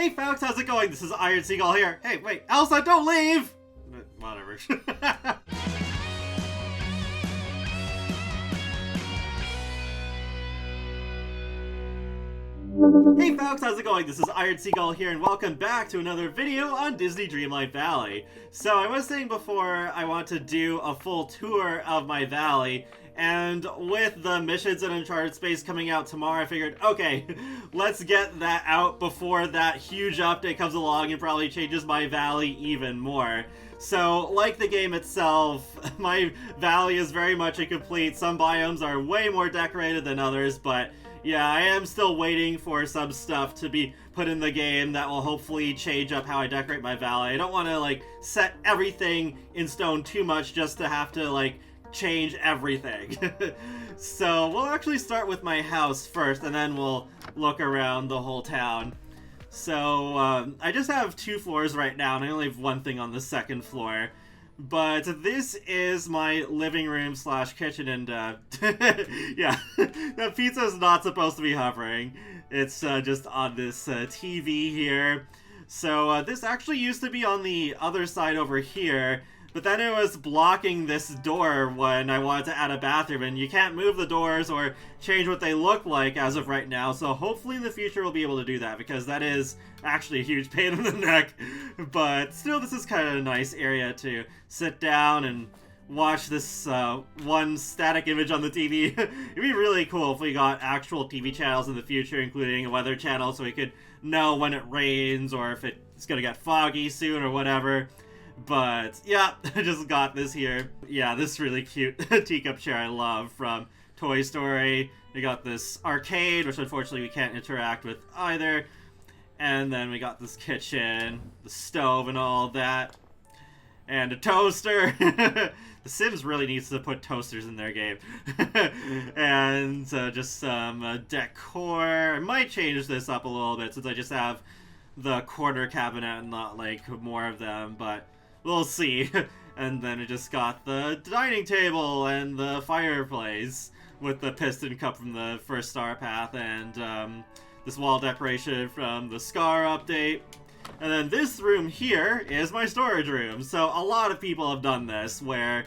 Hey folks, how's it going? This is Iron Seagull here. Hey, wait, Elsa, don't leave! Whatever. Hey folks, how's it going? This is Iron Seagull here, and welcome back to another video on Disney Dreamlight Valley. So I was saying before I want to do a full tour of my valley, and with the missions in Uncharted Space coming out tomorrow, I figured, okay, let's get that out before that huge update comes along and probably changes my valley even more. So, like the game itself, my valley is very much incomplete. Some biomes are way more decorated than others, but yeah, I am still waiting for some stuff to be put in the game that will hopefully change up how I decorate my valley. I don't want to, like, set everything in stone too much just to have to, like, change everything. So we'll actually start with my house first, and then we'll look around the whole town. So I just have 2 floors right now, and I only have one thing on the second floor. But this is my living room slash kitchen, and yeah, the pizza's not supposed to be hovering. It's just on this TV here. So this actually used to be on the other side over here, but then it was blocking this door when I wanted to add a bathroom, and you can't move the doors or change what they look like as of right now, so hopefully in the future we'll be able to do that, because that is actually a huge pain in the neck. But still, this is kind of a nice area to sit down and watch this one static image on the TV. It'd be really cool if we got actual TV channels in the future, including a weather channel, so we could know when it rains or if it's gonna get foggy soon or whatever. But yeah, I just got this here. Yeah, this really cute teacup chair I love from Toy Story. We got this arcade, which unfortunately we can't interact with either. And then we got this kitchen, the stove and all that. And a toaster. The Sims really needs to put toasters in their game. And just some decor. I might change this up a little bit since I just have the corner cabinet and not like more of them, but we'll see. And then I just got the dining table and the fireplace with the piston cup from the first Star Path, and this wall decoration from the Scar update. And then this room here is my storage room. So a lot of people have done this, where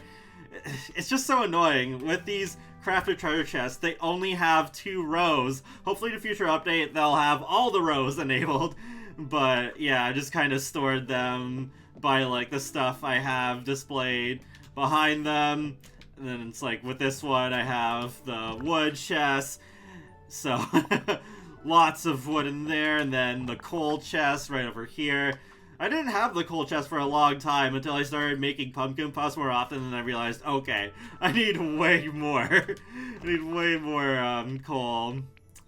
it's just so annoying. With these crafted treasure chests, they only have 2 rows. Hopefully in a future update they'll have all the rows enabled. But yeah, I just kind of stored them by like the stuff I have displayed behind them. And then it's like with this one I have the wood chest, so lots of wood in there, and then the coal chest right over here. I didn't have the coal chest for a long time until I started making pumpkin puffs more often, and I realized, okay, I need way more. I need way more coal.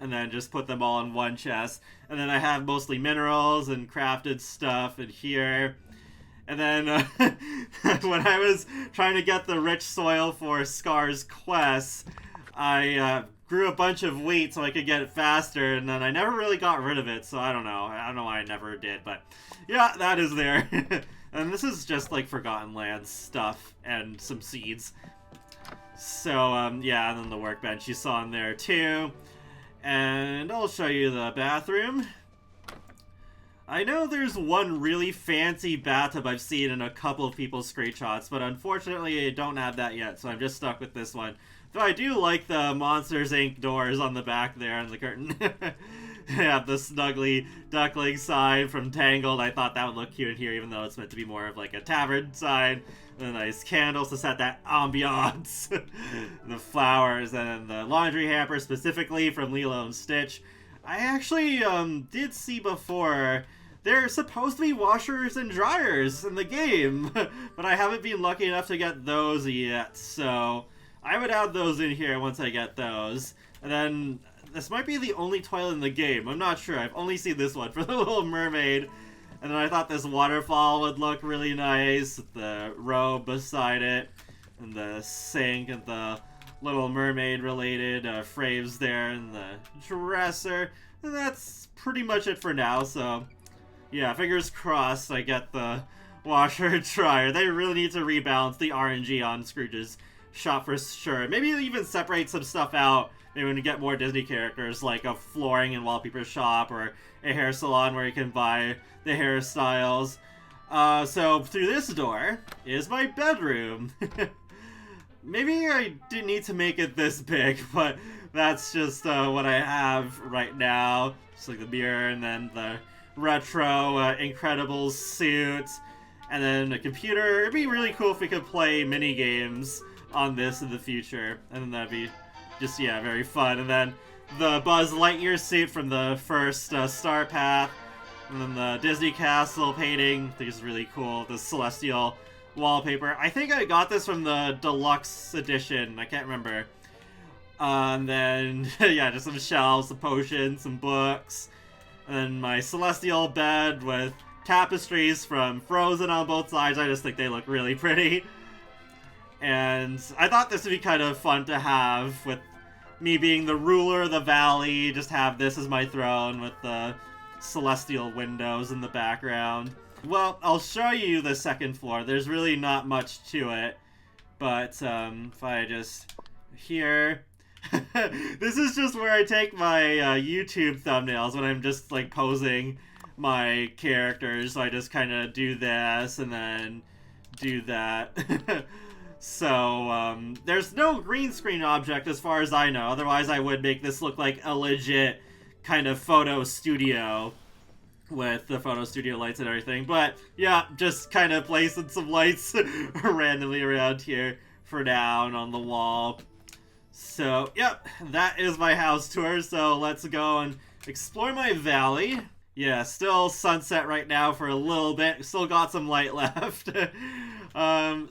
And then just put them all in one chest. And then I have mostly minerals and crafted stuff in here. And then when I was trying to get the rich soil for Scar's quest, I grew a bunch of wheat so I could get it faster, and then I never really got rid of it, so I don't know. I don't know why I never did, but yeah, that is there. And this is just like Forgotten Lands stuff and some seeds. So yeah, and then the workbench you saw in there too. And I'll show you the bathroom. I know there's one really fancy bathtub I've seen in a couple of people's screenshots, but unfortunately I don't have that yet, so I'm just stuck with this one. Though I do like the Monsters Inc. doors on the back there and the curtain. Yeah, the snuggly duckling sign from Tangled. I thought that would look cute in here, even though it's meant to be more of like a tavern sign. The nice candles to set that ambiance. The flowers, and the laundry hamper specifically from Lilo and Stitch. I actually did see before there's supposed to be washers and dryers in the game, but I haven't been lucky enough to get those yet, so I would add those in here once I get those. And then this might be the only toilet in the game. I'm not sure. I've only seen this one for the Little Mermaid. And then I thought this waterfall would look really nice with the robe beside it, and the sink, and the Little Mermaid related frames there, and the dresser. And that's pretty much it for now, so yeah, fingers crossed I get the washer and dryer. They really need to rebalance the RNG on Scrooge's shop for sure. Maybe even separate some stuff out maybe when you get more Disney characters, like a flooring and wallpaper shop or a hair salon where you can buy the hairstyles. So through this door is my bedroom. Maybe I didn't need to make it this big, but that's just what I have right now. Just like the mirror and then the retro Incredibles suit. And then a computer. It'd be really cool if we could play mini games on this in the future. And then that'd be just, yeah, very fun. And then the Buzz Lightyear suit from the first Star Path. And then the Disney Castle painting. I think it's really cool. The Celestial wallpaper. I think I got this from the Deluxe edition. I can't remember. And then, yeah, just some shelves, some potions, some books. And then my Celestial bed with tapestries from Frozen on both sides. I just think they look really pretty. And I thought this would be kind of fun to have with me being the ruler of the valley. Just have this as my throne with the celestial windows in the background. Well, I'll show you the second floor. There's really not much to it. But if I just... Here... This is just where I take my YouTube thumbnails when I'm just like posing my characters. So I just kind of do this and then do that. So there's no green screen object as far as I know. Otherwise I would make this look like a legit kind of photo studio with the photo studio lights and everything. But yeah, just kind of placing some lights randomly around here for now and on the wall. So, yep, that is my house tour, so let's go and explore my valley. Yeah, still sunset right now for a little bit, still got some light left.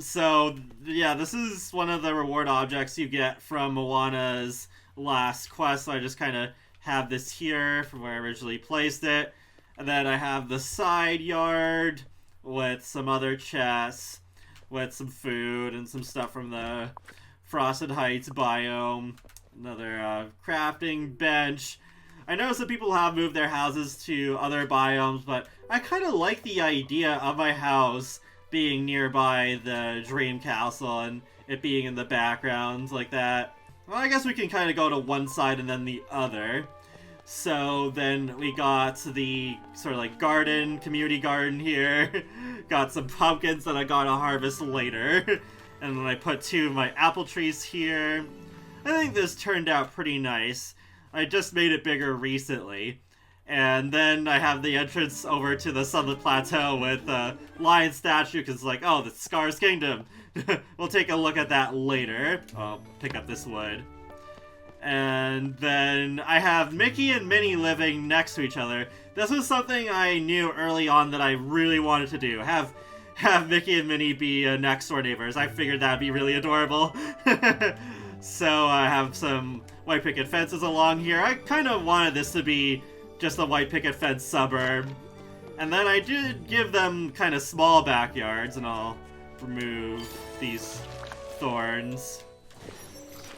So, yeah, this is one of the reward objects you get from Moana's last quest, so I just kind of have this here from where I originally placed it. And then I have the side yard with some other chests, with some food and some stuff from the Frosted Heights biome, another crafting bench. I know some people have moved their houses to other biomes, but I kind of like the idea of my house being nearby the Dream Castle and it being in the background like that. Well, I guess we can kind of go to one side and then the other. So then we got the sort of like garden, community garden here. Got some pumpkins that I gotta harvest later. And then I put two of my apple trees here. I think this turned out pretty nice. I just made it bigger recently. And then I have the entrance over to the Sunlit Plateau with a lion statue, because it's like, oh, the Scar's Kingdom. We'll take a look at that later. I'll pick up this wood. And then I have Mickey and Minnie living next to each other. This was something I knew early on that I really wanted to do. Have Mickey and Minnie be next door neighbors. I figured that'd be really adorable. So I have some white picket fences along here. I kind of wanted this to be just a white picket fence suburb. And then I did give them kind of small backyards, and I'll remove these thorns.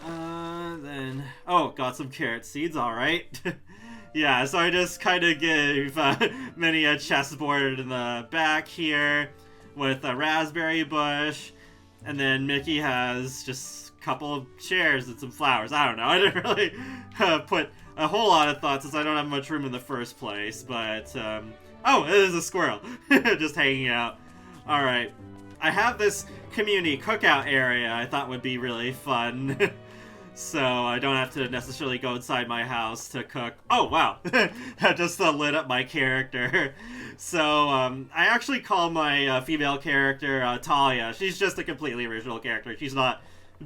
Then... Oh, got some carrot seeds, alright. Yeah, so I just kind of gave Minnie a chessboard in the back here with a raspberry bush, and then Mickey has just a couple of chairs and some flowers. I don't know, I didn't really put a whole lot of thought since I don't have much room in the first place, but, oh, it is a squirrel, just hanging out. Alright, I have this community cookout area I thought would be really fun, so I don't have to necessarily go inside my house to cook. Oh, wow, that just lit up my character. So, I actually call my female character Talia. She's just a completely original character. She's not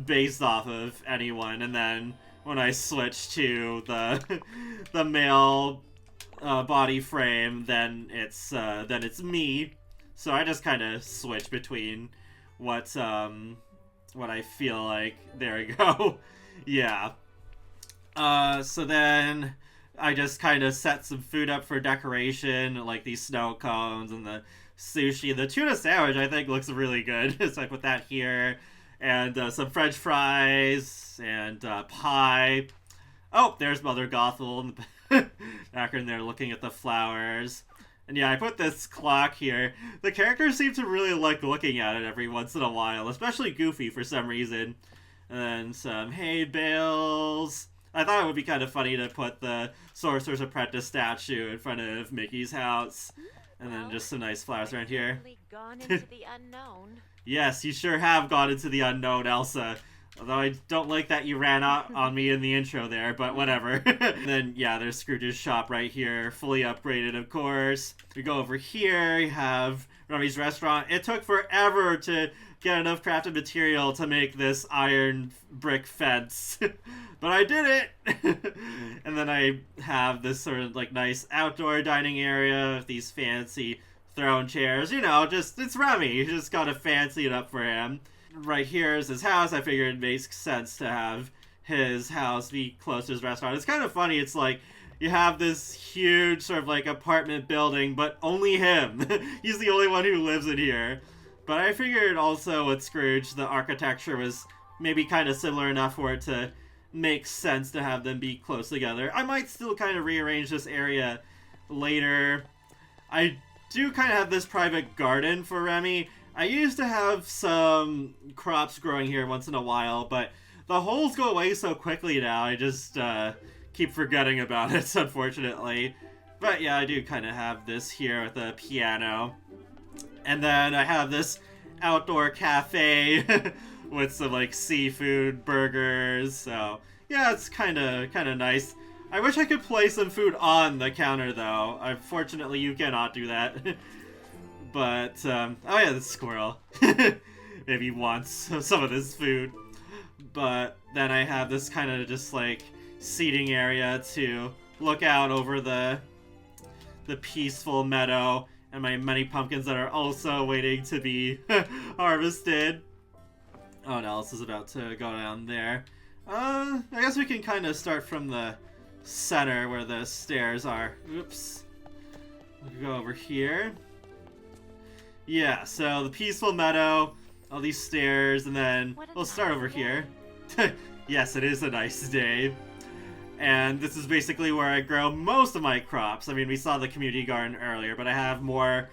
based off of anyone. And then when I switch to the male body frame, then it's me. So I just kind of switch between what I feel like. There we go. Yeah. So then I just kind of set some food up for decoration, like these snow cones and the sushi. The tuna sandwich, I think, looks really good. So I put that here. And some french fries and pie. Oh, there's Mother Gothel in the background there looking at the flowers. And yeah, I put this clock here. The characters seem to really like looking at it every once in a while, especially Goofy for some reason. And then some hay bales. I thought it would be kind of funny to put the Sorcerer's Apprentice statue in front of Mickey's house. And then just some nice flowers around here. Gone into the unknown. Yes, you sure have gone into the unknown, Elsa. Although I don't like that you ran out on me in the intro there, but whatever. And then, yeah, there's Scrooge's shop right here, fully upgraded, of course. We go over here, you have Rummy's restaurant. It took forever to get enough crafted material to make this iron brick fence. But I did it! And then I have this sort of, like, nice outdoor dining area with these fancy throne chairs. You know, just, it's Rummy. You just gotta fancy it up for him. Right here is his house. I figured it makes sense to have his house be close to his restaurant. It's kind of funny. It's like you have this huge sort of like apartment building, but only him. He's the only one who lives in here. But I figured also with Scrooge, the architecture was maybe kind of similar enough for it to make sense to have them be close together. I might still kind of rearrange this area later. I do kind of have this private garden for Remy. I used to have some crops growing here once in a while, but the holes go away so quickly now, I just keep forgetting about it, unfortunately. But yeah, I do kind of have this here with a piano. And then I have this outdoor cafe with some like seafood burgers, so yeah, it's kind of nice. I wish I could place some food on the counter, though. Unfortunately, you cannot do that. But, oh yeah, the squirrel. Maybe he wants some of this food. But then I have this kind of just, like, seating area to look out over the peaceful meadow and my many pumpkins that are also waiting to be harvested. Oh no, this is about to go down there. I guess we can kind of start from the center where the stairs are. Oops. We'll go over here. Yeah, so the peaceful meadow, all these stairs, and then we'll start over here. Yes, it is a nice day. And this is basically where I grow most of my crops. I mean, we saw the community garden earlier, but I have more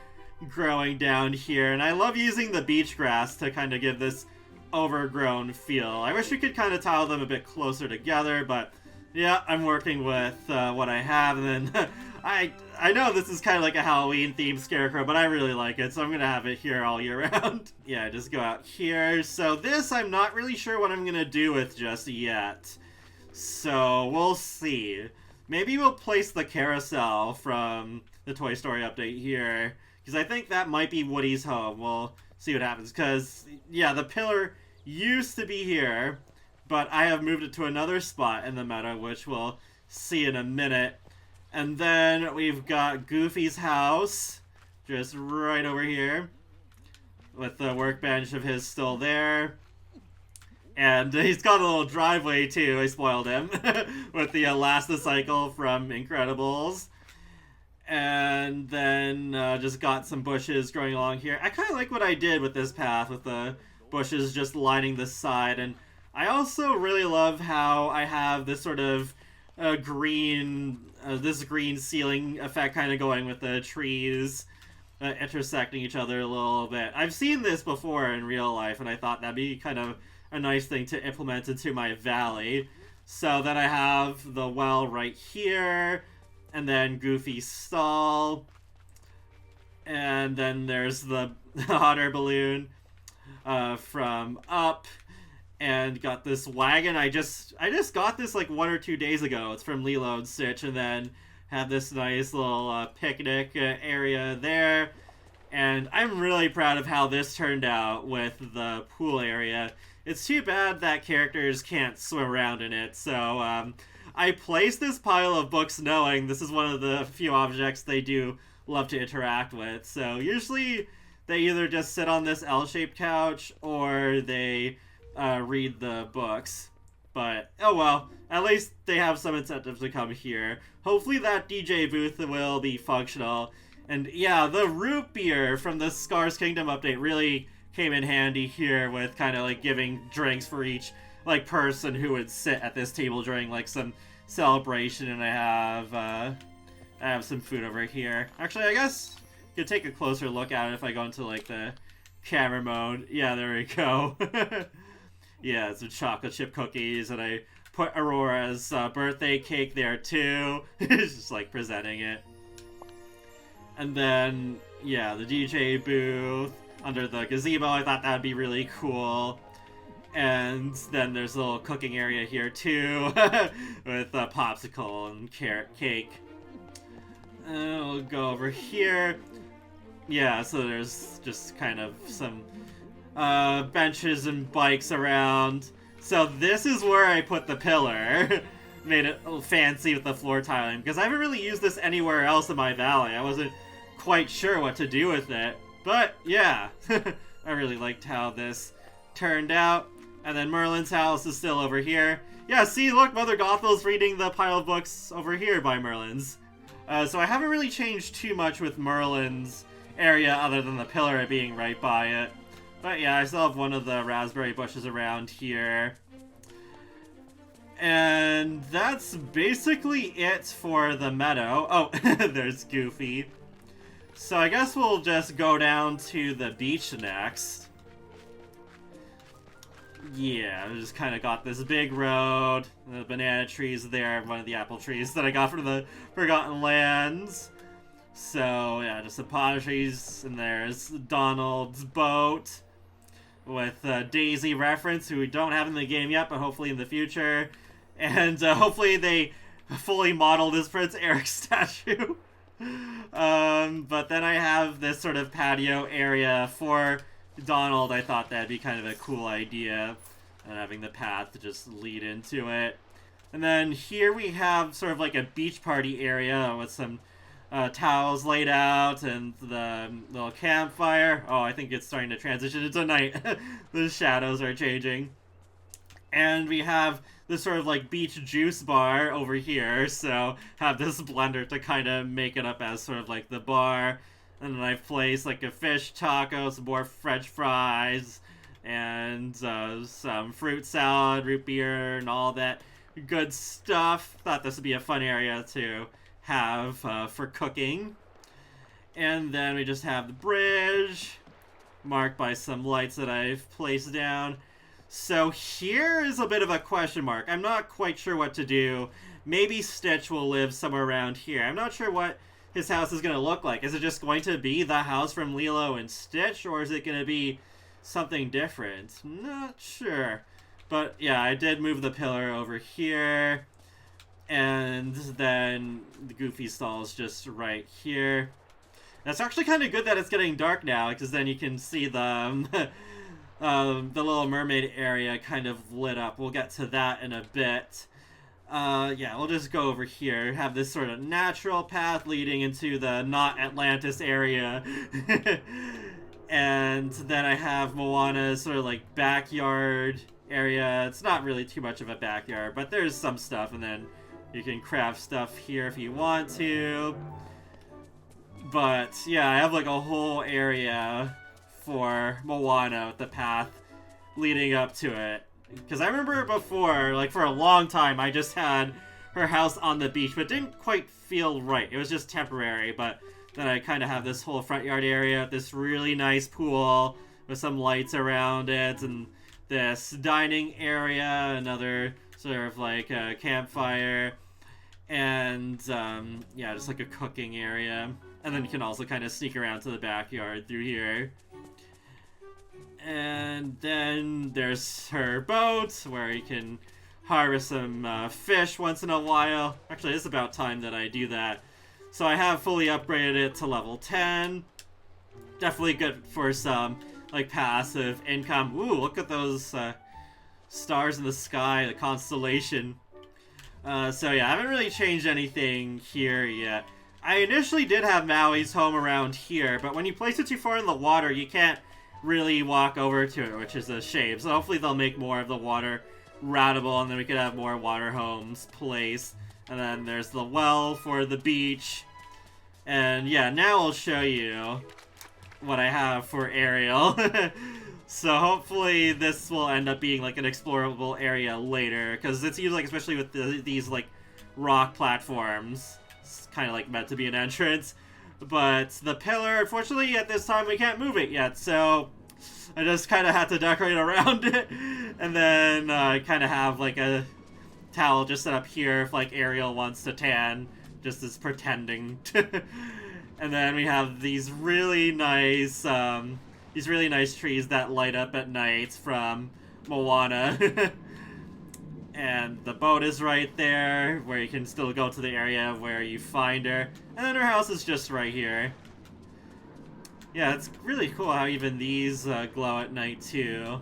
growing down here. And I love using the beach grass to kind of give this overgrown feel. I wish we could kind of tile them a bit closer together, but yeah, I'm working with what I have. And then I know this is kind of like a Halloween themed scarecrow, but I really like it, so I'm gonna have it here all year round. Yeah, just go out here. So this I'm not really sure what I'm gonna do with just yet. So we'll see. Maybe we'll place the carousel from the Toy Story update here, because I think that might be Woody's home. We'll see what happens, because yeah, the pillar used to be here, but I have moved it to another spot in the meadow, which we'll see in a minute. And then we've got Goofy's house, just right over here, with the workbench of his still there. And he's got a little driveway too, I spoiled him, with the Elasticycle from Incredibles. And then just got some bushes growing along here. I kind of like what I did with this path, with the bushes just lining the side. And I also really love how I have this sort of green ceiling effect kind of going with the trees intersecting each other a little bit. I've seen this before in real life, and I thought that'd be kind of a nice thing to implement into my valley. So then I have the well right here, and then Goofy's stall, and then there's the hot air balloon from up. And got this wagon. I just got this like 1 or 2 days ago. It's from Lilo and Stitch. And then have this nice little picnic area there. And I'm really proud of how this turned out with the pool area. It's too bad that characters can't swim around in it. So I placed this pile of books knowing this is one of the few objects they do love to interact with. So usually they either just sit on this L-shaped couch or they read the books. But oh well, at least they have some incentive to come here. Hopefully that DJ booth will be functional. And yeah, the root beer from the Scars Kingdom update really came in handy here, with kind of like giving drinks for each like person who would sit at this table during like some celebration. And I have some food over here. Actually, I guess you could take a closer look at it if I go into like the camera mode. Yeah, there we go. Yeah, some chocolate chip cookies, and I put Aurora's birthday cake there too. It's just like presenting it. And then, yeah, the DJ booth under the gazebo. I thought that would be really cool. And then there's a little cooking area here too, with a popsicle and carrot cake. We'll go over here. Yeah, so there's just kind of some benches and bikes around. So this is where I put the pillar. Made it fancy with the floor tiling, because I haven't really used this anywhere else in my valley. I wasn't quite sure what to do with it. But yeah, I really liked how this turned out. And then Merlin's house is still over here. Yeah, see, look, Mother Gothel's reading the pile of books over here by Merlin's. So I haven't really changed too much with Merlin's area other than the pillar being right by it. But yeah, I still have one of the raspberry bushes around here. And that's basically it for the meadow. Oh, there's Goofy. So I guess we'll just go down to the beach next. Yeah, I just kind of got this big road, the banana trees there, one of the apple trees that I got from the Forgotten Lands. So, yeah, just some palm trees, and there's Donald's boat with Daisy reference, who we don't have in the game yet, but hopefully in the future. And hopefully they fully model this Prince Eric statue. But then I have this sort of patio area for Donald. I thought that'd be kind of a cool idea, and having the path to just lead into it. And then here we have sort of like a beach party area with some towels laid out and the little campfire. Oh, I think it's starting to transition into night. The shadows are changing. And we have this sort of like beach juice bar over here, so have this blender to kind of make it up as sort of like the bar. And then I've placed like a fish taco, some more french fries, and some fruit salad, root beer, and all that good stuff. Thought this would be a fun area to have for cooking. And then we just have the bridge, marked by some lights that I've placed down. So here is a bit of a question mark. I'm not quite sure what to do. Maybe Stitch will live somewhere around here. I'm not sure what his house is going to look like. Is it just going to be the house from Lilo and Stitch, or is it going to be something different? Not sure. But yeah, I did move the pillar over here. And then the Goofy stall is just right here. That's actually kind of good that it's getting dark now, because then you can see the the Little Mermaid area kind of lit up. We'll get to that in a bit. Yeah, we'll just go over here. Have this sort of natural path leading into the not Atlantis area. And then I have Moana's sort of like backyard area. It's not really too much of a backyard, but there's some stuff, and then you can craft stuff here if you want to. But yeah, I have like a whole area for Moana with the path leading up to it. Because I remember before, like for a long time, I just had her house on the beach, but didn't quite feel right. It was just temporary, but then I kind of have this whole front yard area, this really nice pool with some lights around it, and this dining area, another sort of like a campfire, and yeah, just like a cooking area. And then you can also kind of sneak around to the backyard through here. And then there's her boat, where you can harvest some fish once in a while. Actually, it's about time that I do that. So I have fully upgraded it to level 10. Definitely good for some, like, passive income. Ooh, look at those stars in the sky, the constellation. So yeah, I haven't really changed anything here yet. I initially did have Maui's home around here, but when you place it too far in the water, you can't really walk over to it, which is a shame. So hopefully they'll make more of the water routable, and then we could have more water homes placed. And then there's the well for the beach. And yeah, now I'll show you what I have for Ariel. So hopefully this will end up being like an explorable area later, because it seems like, especially with these like rock platforms, it's kind of like meant to be an entrance. But the pillar, unfortunately, at this time we can't move it yet, so I just kind of had to decorate around it. And then I kind of have like a towel just set up here if like Ariel wants to tan, just as pretending. And then we have these really nice trees that light up at night from Moana. And the boat is right there, where you can still go to the area where you find her. And then her house is just right here. Yeah, it's really cool how even these glow at night, too.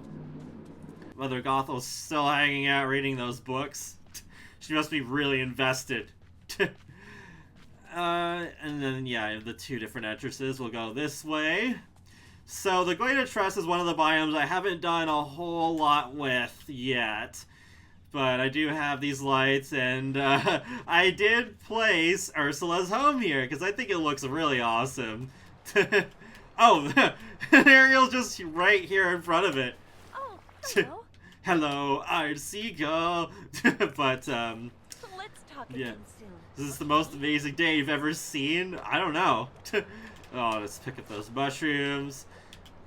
Mother Gothel's still hanging out reading those books. She must be really invested. And then, yeah, the two different entrances. We'll go this way. So, the Glade of Trust is one of the biomes I haven't done a whole lot with yet. But I do have these lights, and I did place Ursula's home here, because I think it looks really awesome. Oh, Ariel's just right here in front of it. Oh, hello. Hello, I'm Seagull. But, Let's talk yeah. again soon. Is this the most amazing day you've ever seen? I don't know. Oh, let's pick up those mushrooms.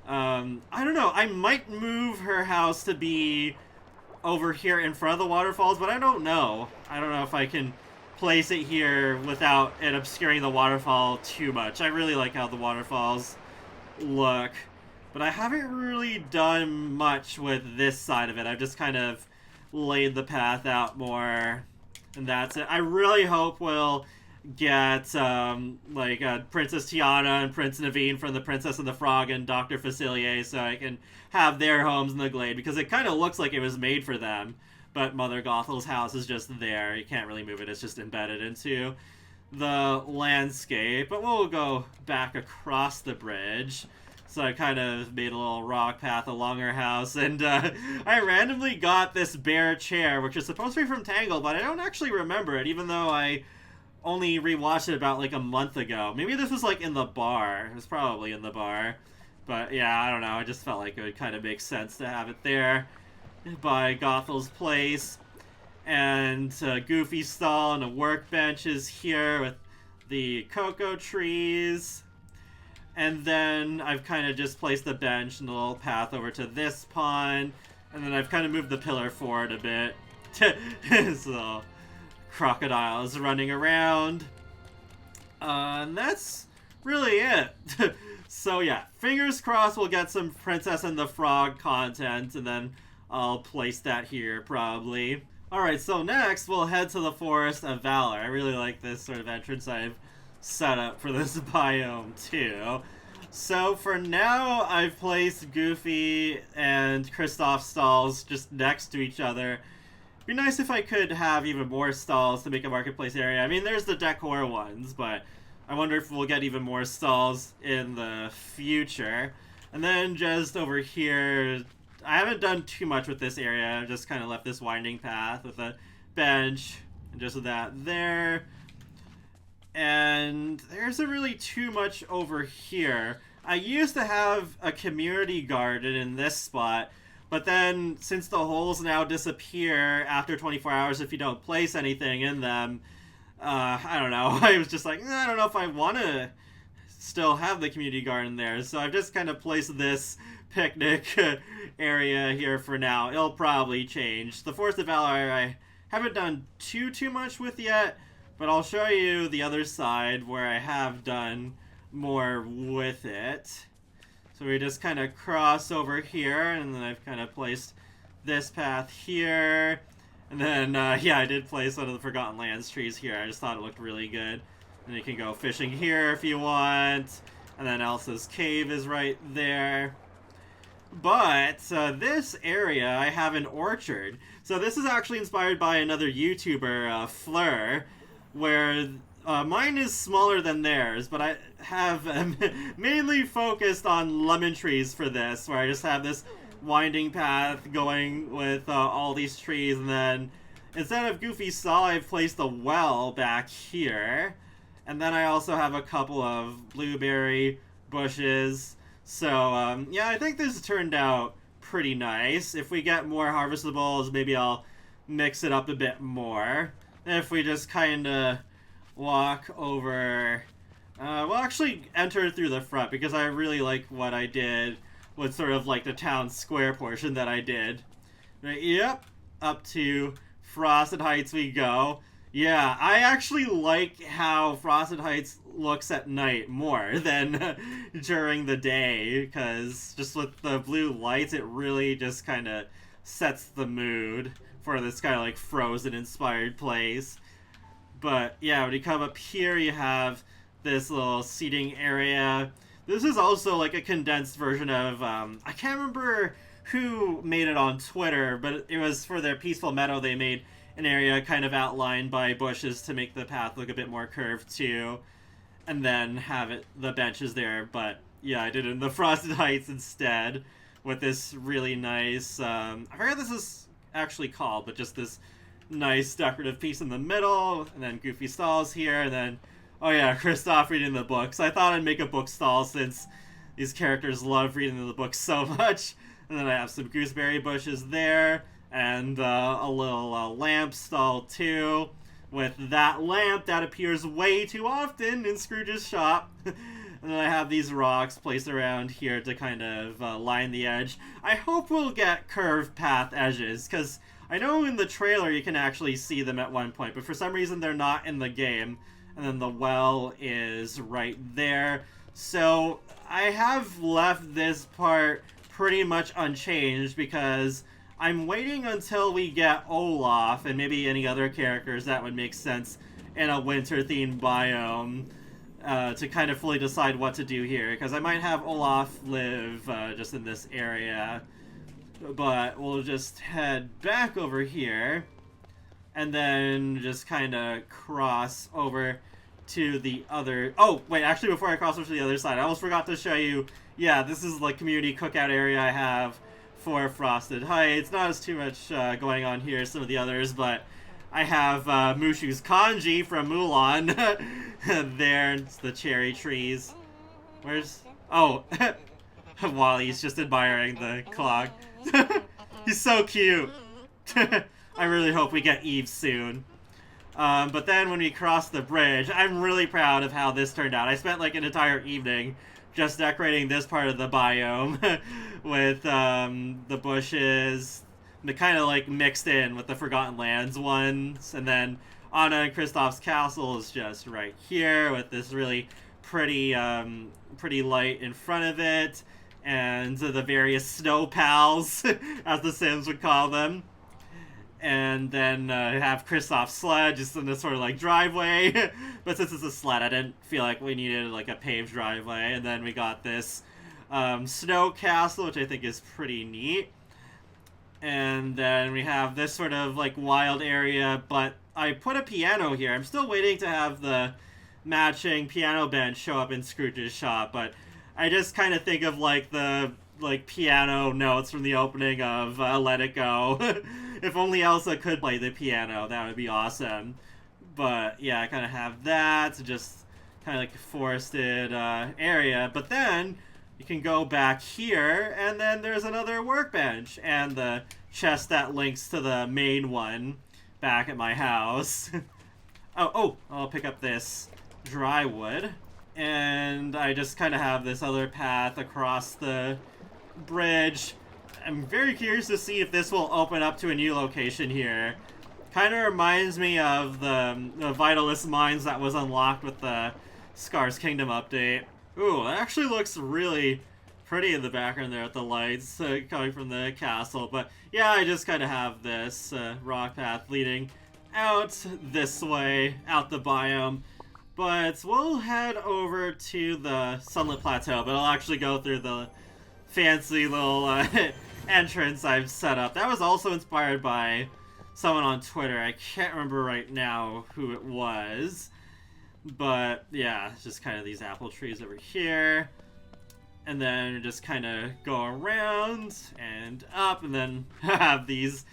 I don't know. I might move her house to be over here in front of the waterfalls, but I don't know. I don't know if I can place it here without it obscuring the waterfall too much. I really like how the waterfalls look, but I haven't really done much with this side of it. I've just kind of laid the path out more, and that's it. I really hope we'll get Princess Tiana and Prince Naveen from The Princess and the Frog and Dr. Facilier, so I can have their homes in the Glade, because it kind of looks like it was made for them, but Mother Gothel's house is just there. You can't really move it. It's just embedded into the landscape. But we'll go back across the bridge. So I kind of made a little rock path along her house, and I randomly got this bear chair, which is supposed to be from Tangle, but I don't actually remember it, even though I only rewatched it about like a month ago. Maybe this was like in the bar. It was probably in the bar. But yeah, I don't know. I just felt like it would kind of make sense to have it there by Gothel's place. And Goofy's stall and a workbench is here with the cocoa trees. And then I've kind of just placed the bench and a little path over to this pond. And then I've kind of moved the pillar forward a bit. So, crocodiles running around. And that's really it. So yeah, fingers crossed we'll get some Princess and the Frog content, and then I'll place that here probably. Alright, so next we'll head to the Forest of Valor. I really like this sort of entrance I've set up for this biome too. So for now, I've placed Goofy and Kristoff's stalls just next to each other. It'd be nice if I could have even more stalls to make a marketplace area. I mean, there's the decor ones, but I wonder if we'll get even more stalls in the future. And then just over here, I haven't done too much with this area. I've just kind of left this winding path with a bench and just that there. And there isn't really too much over here. I used to have a community garden in this spot, but then since the holes now disappear after 24 hours if you don't place anything in them, I don't know. I was just like, I don't know if I want to still have the community garden there. So I've just kind of placed this picnic area here for now. It'll probably change. The Forest of Valor I haven't done too much with yet, but I'll show you the other side where I have done more with it. So we just kind of cross over here, and then I've kind of placed this path here. And then, yeah, I did place one of the Forgotten Lands trees here. I just thought it looked really good. And you can go fishing here if you want. And then Elsa's cave is right there. But this area, I have an orchard. So this is actually inspired by another YouTuber, Fleur, where mine is smaller than theirs, but I have mainly focused on lemon trees for this, where I just have this winding path going with all these trees, and then instead of Goofy's stall, I've placed a well back here, and then I also have a couple of blueberry bushes. So yeah, I think this turned out pretty nice. If we get more harvestables, maybe I'll mix it up a bit more. If we just kind of walk over, we'll actually enter through the front, because I really like what I did with sort of like the town square portion that I did. Right, yep, up to Frosted Heights we go. Yeah, I actually like how Frosted Heights looks at night more than during the day, because just with the blue lights, it really just kind of sets the mood for this kind of like Frozen-inspired place. But yeah, when you come up here, you have this little seating area. This is also like a condensed version of, I can't remember who made it on Twitter, but it was for their Peaceful Meadow. They made an area kind of outlined by bushes to make the path look a bit more curved too, and then have the benches there. But yeah, I did it in the Frosted Heights instead with this really nice, I forget what this is actually called, but just this nice decorative piece in the middle, and then Goofy stalls here, and then, oh yeah, Kristoff reading the books. I thought I'd make a book stall since these characters love reading the books so much. And then I have some gooseberry bushes there, and a little lamp stall too, with that lamp that appears way too often in Scrooge's shop. And then I have these rocks placed around here to kind of line the edge. I hope we'll get curved path edges, because I know in the trailer you can actually see them at one point, but for some reason they're not in the game. And then the well is right there. So I have left this part pretty much unchanged because I'm waiting until we get Olaf and maybe any other characters that would make sense in a winter-themed biome to kind of fully decide what to do here. Because I might have Olaf live just in this area. But we'll just head back over here and then just kind of cross over to the other... Oh, wait, actually, before I cross over to the other side, I almost forgot to show you... Yeah, this is the community cookout area I have for Frosted Heights. Not as too much going on here as some of the others, but I have Mushu's kanji from Mulan. There, it's the cherry trees. Where's... Oh, Wally's just admiring the clock. He's so cute. I really hope we get Eve soon. But then when we cross the bridge, I'm really proud of how this turned out. I spent like an entire evening just decorating this part of the biome with the bushes, kind of like mixed in with the Forgotten Lands ones. And then Anna and Kristoff's castle is just right here with this really pretty, pretty light in front of it. And the various snow pals, as the Sims would call them. And then have Kristoff's sled just in this sort of like driveway. But since it's a sled, I didn't feel like we needed like a paved driveway. And then we got this snow castle, which I think is pretty neat. And then we have this sort of like wild area, but I put a piano here. I'm still waiting to have the matching piano bench show up in Scrooge's shop, but I just kind of think of like the piano notes from the opening of Let It Go. If only Elsa could play the piano, that would be awesome. But yeah, I kind of have that, just kind of like a forested area. But then you can go back here, and then there's another workbench, and the chest that links to the main one back at my house. Oh, I'll pick up this dry wood. And I just kind of have this other path across the bridge. I'm very curious to see if this will open up to a new location here. Kind of reminds me of the Vitalist Mines that was unlocked with the Scars Kingdom update. Ooh, that actually looks really pretty in the background there with the lights coming from the castle. But yeah, I just kind of have this rock path leading out this way, out the biome. But we'll head over to the Sunlit Plateau, but I'll actually go through the fancy little entrance I've set up. That was also inspired by someone on Twitter. I can't remember right now who it was. But yeah, it's just kind of these apple trees over here. And then just kind of go around and up, and then have these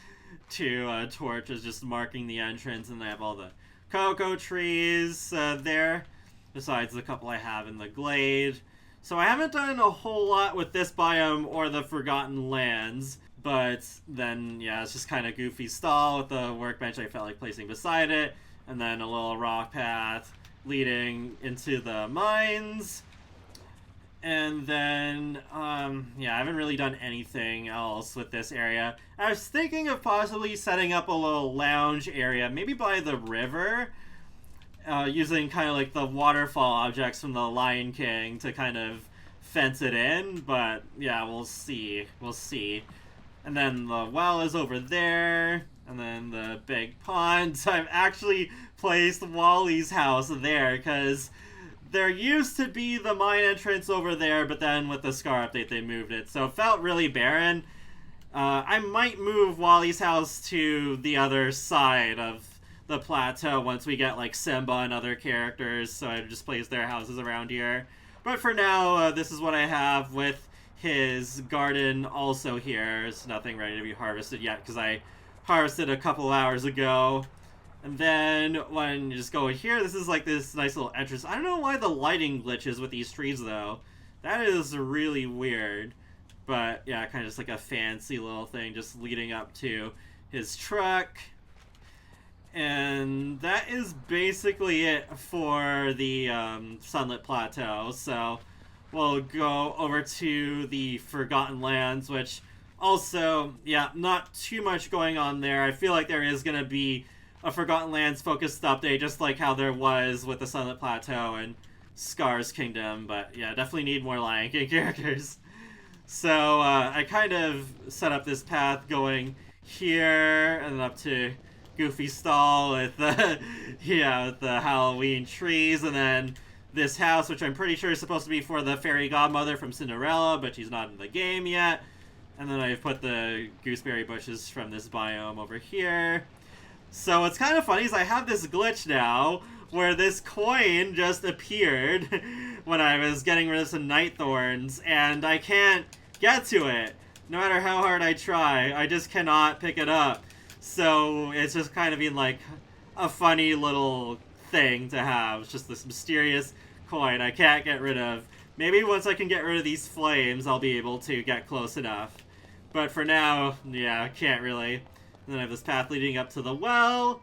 two torches just marking the entrance, and I have all the cocoa trees there, besides the couple I have in the Glade. So I haven't done a whole lot with this biome or the Forgotten Lands, but then, yeah, it's just kind of goofy stall with the workbench I felt like placing beside it, and then a little rock path leading into the mines. And then, yeah, I haven't really done anything else with this area. I was thinking of possibly setting up a little lounge area, maybe by the river, using kind of like the waterfall objects from the Lion King to kind of fence it in, but yeah, we'll see. We'll see. And then the well is over there, and then the big pond. I've actually placed Wally's house there, because there used to be the mine entrance over there, but then with the Scar update they moved it, so it felt really barren. I might move Wally's house to the other side of the plateau once we get like Simba and other characters, so I just place their houses around here. But for now, this is what I have with his garden also here. There's nothing ready to be harvested yet because I harvested a couple hours ago. And then when you just go here, this is like this nice little entrance. I don't know why the lighting glitches with these trees though. That is really weird. But yeah, kind of just like a fancy little thing just leading up to his truck. And that is basically it for the Sunlit Plateau. So we'll go over to the Forgotten Lands, which also, yeah, not too much going on there. I feel like there is going to be a Forgotten Lands focused update, just like how there was with the Sunlit Plateau and Scar's Kingdom. But yeah, definitely need more Lion King characters. So I kind of set up this path going here and up to Goofy Stall with the with the Halloween trees, and then this house, which I'm pretty sure is supposed to be for the fairy godmother from Cinderella, but she's not in the game yet. And then I've put the gooseberry bushes from this biome over here. So what's kind of funny is I have this glitch now where this coin just appeared when I was getting rid of some night thorns, and I can't get to it. No matter how hard I try, I just cannot pick it up. So it's just kind of been like a funny little thing to have. It's just this mysterious coin I can't get rid of. Maybe once I can get rid of these flames, I'll be able to get close enough. But for now, yeah, I can't really. And then I have this path leading up to the well.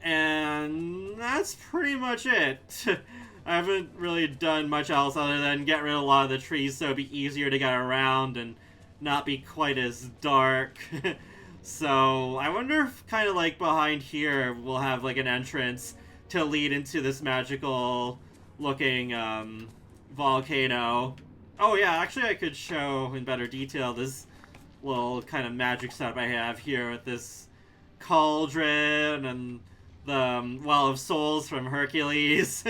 And that's pretty much it. I haven't really done much else other than get rid of a lot of the trees so it'd be easier to get around and not be quite as dark. So I wonder if kind of like behind here we'll have like an entrance to lead into this magical looking volcano. Oh yeah, actually I could show in better detail this little kind of magic setup I have here with this cauldron and the Well of Souls from Hercules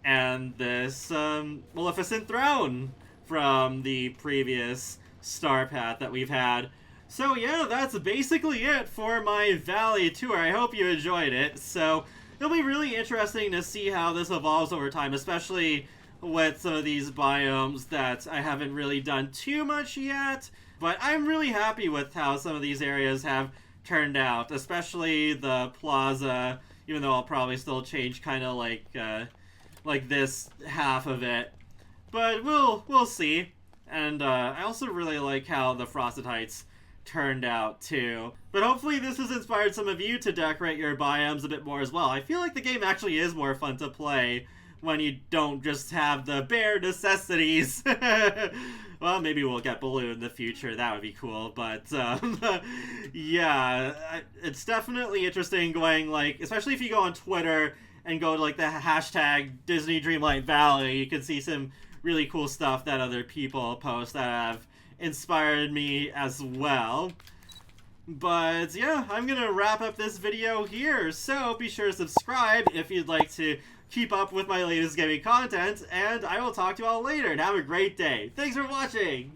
and this Maleficent throne from the previous star path that we've had. So yeah, that's basically it for my Valley tour. I hope you enjoyed it. So it'll be really interesting to see how this evolves over time, especially with some of these biomes that I haven't really done too much yet. But I'm really happy with how some of these areas have turned out, especially the Plaza, even though I'll probably still change kind of like this half of it. But we'll see. And I also really like how the Frosted Heights turned out too. But hopefully this has inspired some of you to decorate your biomes a bit more as well. I feel like the game actually is more fun to play when you don't just have the bare necessities. Well, maybe we'll get Baloo in the future. That would be cool. But yeah, it's definitely interesting going like, especially if you go on Twitter and go to like the hashtag Disney Dreamlight Valley, you can see some really cool stuff that other people post that have inspired me as well. But yeah, I'm gonna wrap up this video here, so be sure to subscribe if you'd like to keep up with my latest gaming content, and I will talk to you all later, and have a great day. Thanks for watching!